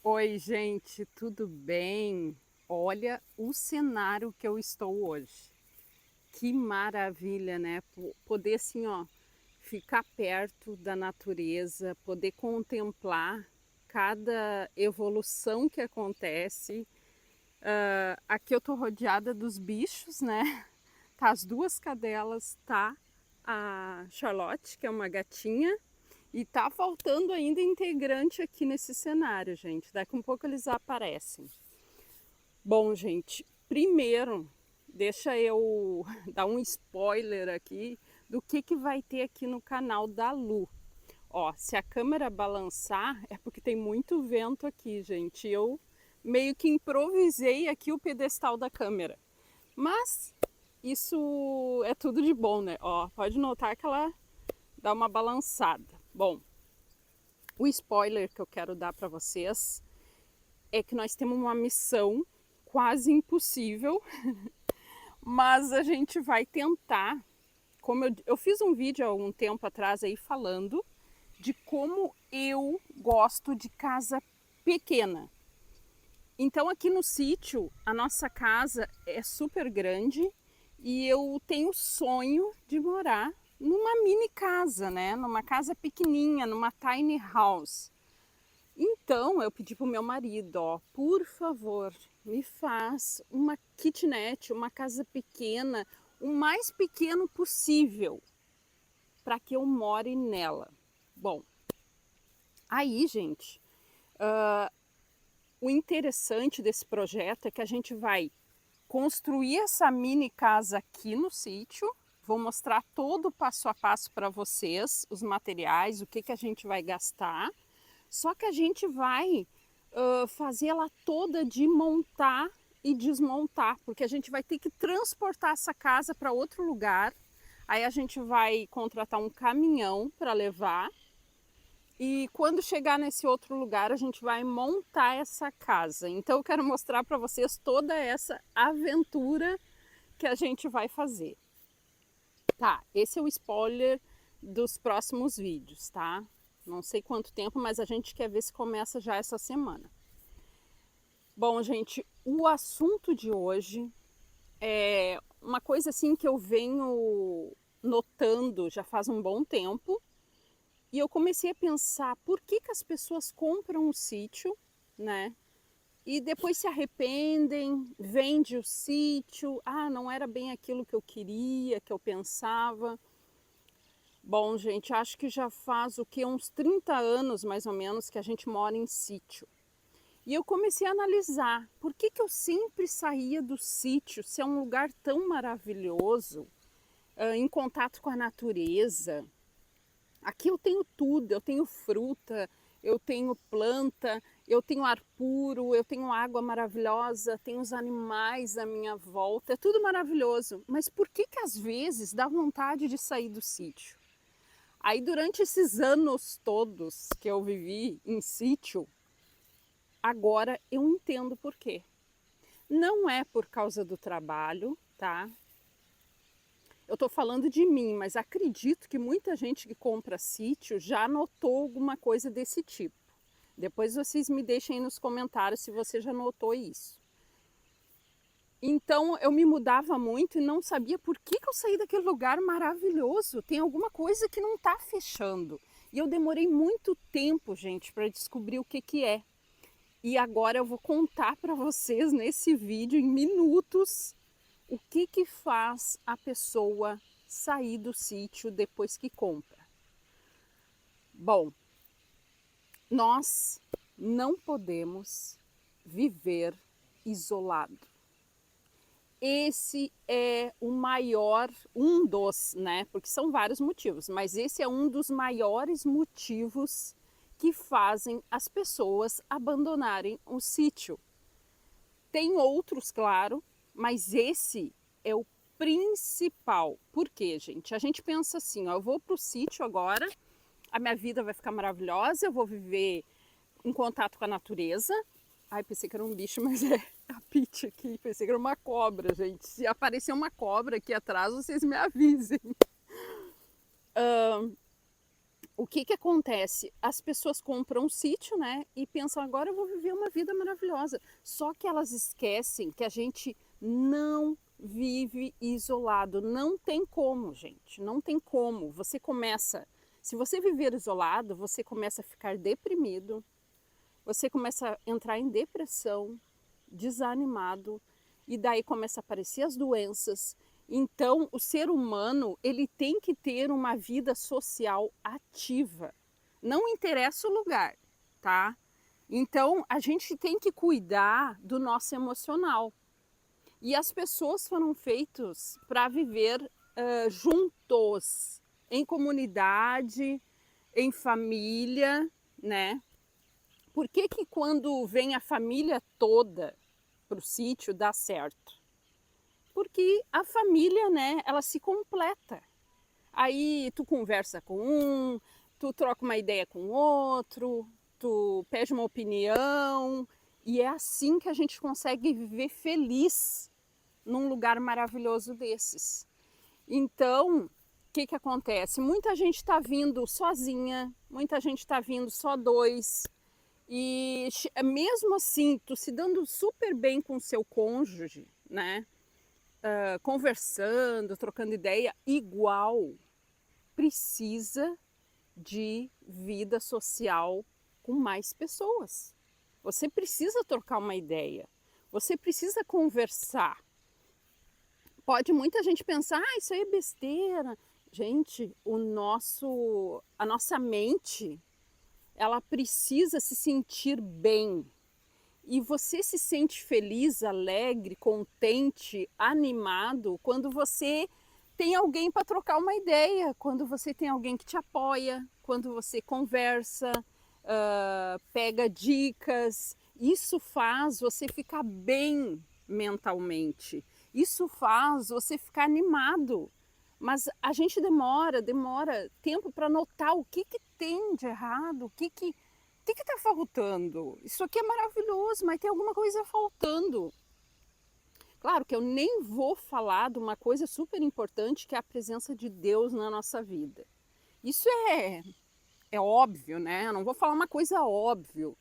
Oi, gente, tudo bem? Olha o cenário que eu estou hoje. Que maravilha, né? Poder assim, ó, ficar perto da natureza, poder contemplar cada evolução que acontece. Aqui eu tô rodeada dos bichos, né? Tá as duas cadelas, tá a Charlotte, que é uma gatinha, e tá faltando ainda integrante aqui nesse cenário, gente. Daqui um pouco eles aparecem. Bom, gente, primeiro, deixa eu dar um spoiler aqui do que vai ter aqui no canal da Lu. Ó, se a câmera balançar, é porque tem muito vento aqui, gente. Eu meio que improvisei aqui o pedestal da câmera. Mas isso é tudo de bom, né? Ó, pode notar que ela dá uma balançada. Bom, o spoiler que eu quero dar para vocês é que nós temos uma missão quase impossível, mas a gente vai tentar. Como eu fiz um vídeo há algum tempo atrás aí falando de como eu gosto de casa pequena. Então aqui no sítio a nossa casa é super grande e eu tenho sonho de morar numa mini casa, né? Numa casa pequenininha, numa tiny house. Então eu pedi pro meu marido, ó, por favor, me faz uma kitnet, uma casa pequena, o mais pequeno possível, para que eu more nela. Bom, aí, gente, o interessante desse projeto é que a gente vai construir essa mini casa aqui no sítio. Vou mostrar todo o passo a passo para vocês, os materiais, o que a gente vai gastar. Só que a gente vai fazer ela toda de montar e desmontar, porque a gente vai ter que transportar essa casa para outro lugar. Aí a gente vai contratar um caminhão para levar. E quando chegar nesse outro lugar, a gente vai montar essa casa. Então eu quero mostrar para vocês toda essa aventura que a gente vai fazer. Tá, esse é o spoiler dos próximos vídeos, tá? Não sei quanto tempo, mas a gente quer ver se começa já essa semana. Bom, gente, o assunto de hoje é uma coisa assim que eu venho notando já faz um bom tempo. E eu comecei a pensar por que as pessoas compram um sítio, né? E depois se arrependem, vende o sítio, não era bem aquilo que eu queria, que eu pensava. Bom, gente, acho que já faz o que uns 30 anos mais ou menos que a gente mora em sítio. E eu comecei a analisar por que eu sempre saía do sítio, se é um lugar tão maravilhoso, em contato com a natureza. Aqui eu tenho tudo, eu tenho fruta, eu tenho planta, eu tenho ar puro, eu tenho água maravilhosa, tenho os animais à minha volta, é tudo maravilhoso. Mas por que às vezes dá vontade de sair do sítio? Aí durante esses anos todos que eu vivi em sítio, agora eu entendo por quê. Não é por causa do trabalho, tá? Eu estou falando de mim, mas acredito que muita gente que compra sítio já notou alguma coisa desse tipo. Depois vocês me deixem aí nos comentários se você já notou isso. Então eu me mudava muito e não sabia por que eu saí daquele lugar maravilhoso. Tem alguma coisa que não está fechando. E eu demorei muito tempo, gente, para descobrir o que é. E agora eu vou contar para vocês nesse vídeo, em minutos, o que faz a pessoa sair do sítio depois que compra. Bom, nós não podemos viver isolado. Esse é o maior, um dos, né? Porque são vários motivos, mas esse é um dos maiores motivos que fazem as pessoas abandonarem o sítio. Tem outros, claro, mas esse é o principal. Por quê, gente? A gente pensa assim, ó, eu vou para o sítio agora, a minha vida vai ficar maravilhosa, eu vou viver em contato com a natureza. Ai, pensei que era um bicho, mas é a Pitty aqui. Pensei que era uma cobra, gente. Se aparecer uma cobra aqui atrás, vocês me avisem. o que que acontece? As pessoas compram um sítio, né, e pensam, agora eu vou viver uma vida maravilhosa. Só que elas esquecem que a gente não vive isolado. Não tem como, gente, não tem como. Se você viver isolado, você começa a ficar deprimido, você começa a entrar em depressão, desanimado, e daí começa a aparecer as doenças. Então, o ser humano, ele tem que ter uma vida social ativa. Não interessa o lugar, tá? Então, a gente tem que cuidar do nosso emocional. E as pessoas foram feitas para viver juntos, em comunidade, em família, né? Por que que quando vem a família toda para o sítio dá certo? Porque a família, né, ela se completa. Aí tu conversa com um, tu troca uma ideia com o outro, tu pede uma opinião, e é assim que a gente consegue viver feliz num lugar maravilhoso desses. Então, o que que acontece? Muita gente está vindo sozinha, muita gente está vindo só dois, e mesmo assim, tu se dando super bem com o seu cônjuge, né? Conversando, trocando ideia, igual precisa de vida social com mais pessoas. Você precisa trocar uma ideia, você precisa conversar. Pode muita gente pensar, isso aí é besteira. Gente, a nossa mente, ela precisa se sentir bem. E você se sente feliz, alegre, contente, animado quando você tem alguém para trocar uma ideia, quando você tem alguém que te apoia, quando você conversa, pega dicas. Isso faz você ficar bem mentalmente. Isso faz você ficar animado. Mas a gente demora tempo para notar o que tem de errado, o que está faltando. Isso aqui é maravilhoso, mas tem alguma coisa faltando. Claro que eu nem vou falar de uma coisa super importante, que é a presença de Deus na nossa vida. Isso é óbvio, né? Eu não vou falar uma coisa óbvia,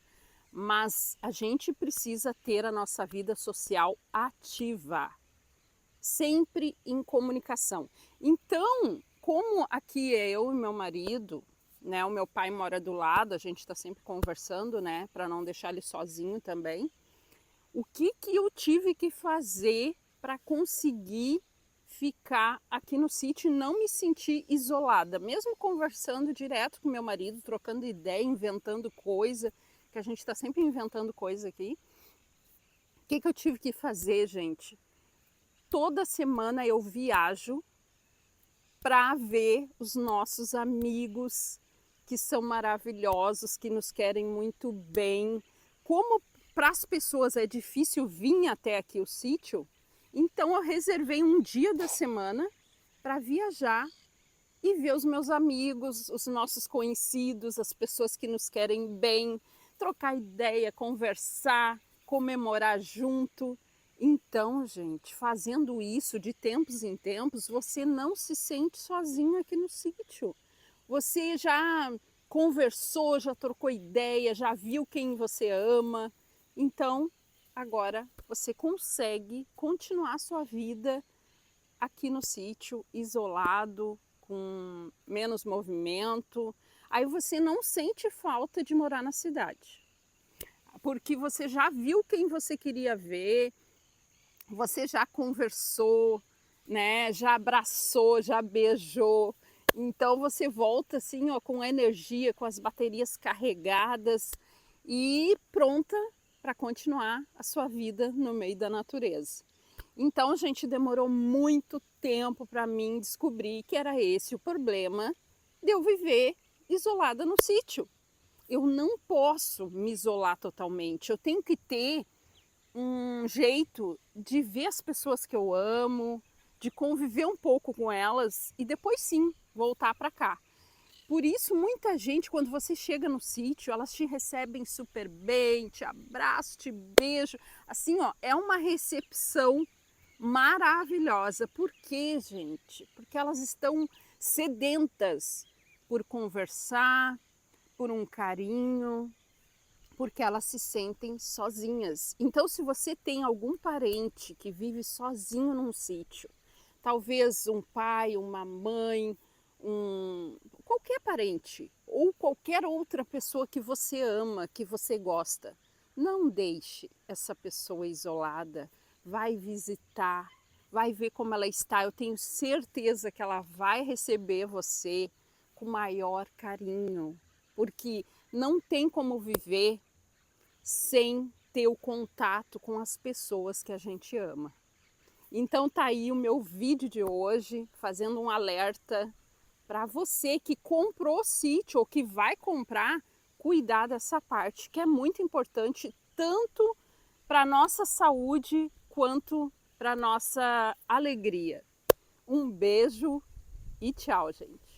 mas a gente precisa ter a nossa vida social ativa, sempre em comunicação. Então, como aqui é eu e meu marido, né? O meu pai mora do lado, a gente está sempre conversando, né? Para não deixar ele sozinho também. O que que eu tive que fazer para conseguir ficar aqui no sítio e não me sentir isolada, mesmo conversando direto com meu marido, trocando ideia, inventando coisa, que a gente está sempre inventando coisa aqui. O que que eu tive que fazer, gente? Toda semana eu viajo para ver os nossos amigos, que são maravilhosos, que nos querem muito bem. Como para as pessoas é difícil vir até aqui o sítio, então eu reservei um dia da semana para viajar e ver os meus amigos, os nossos conhecidos, as pessoas que nos querem bem, trocar ideia, conversar, comemorar junto. Então, gente, fazendo isso de tempos em tempos, você não se sente sozinho aqui no sítio. Você já conversou, já trocou ideia, já viu quem você ama. Então, agora você consegue continuar a sua vida aqui no sítio, isolado, com menos movimento. Aí você não sente falta de morar na cidade, porque você já viu quem você queria ver, você já conversou, né? Já abraçou, já beijou. Então você volta assim, ó, com energia, com as baterias carregadas e pronta para continuar a sua vida no meio da natureza. Então, gente, demorou muito tempo para mim descobrir que era esse o problema de eu viver isolada no sítio. Eu não posso me isolar totalmente. Eu tenho que ter um jeito de ver as pessoas que eu amo, de conviver um pouco com elas e depois sim voltar para cá. Por isso, muita gente, quando você chega no sítio, elas te recebem super bem, te abraçam, te beijam. Assim, ó, é uma recepção maravilhosa. Por quê, gente? Porque elas estão sedentas por conversar, por um carinho, porque elas se sentem sozinhas. Então, se você tem algum parente que vive sozinho num sítio, talvez um pai, uma mãe, qualquer parente ou qualquer outra pessoa que você ama, que você gosta, não deixe essa pessoa isolada. Vai visitar, vai ver como ela está. Eu tenho certeza que ela vai receber você com maior carinho, porque não tem como viver sem ter o contato com as pessoas que a gente ama. Então tá aí o meu vídeo de hoje, fazendo um alerta para você que comprou sítio ou que vai comprar, cuidar dessa parte, que é muito importante tanto para a nossa saúde quanto para a nossa alegria. Um beijo e tchau, gente!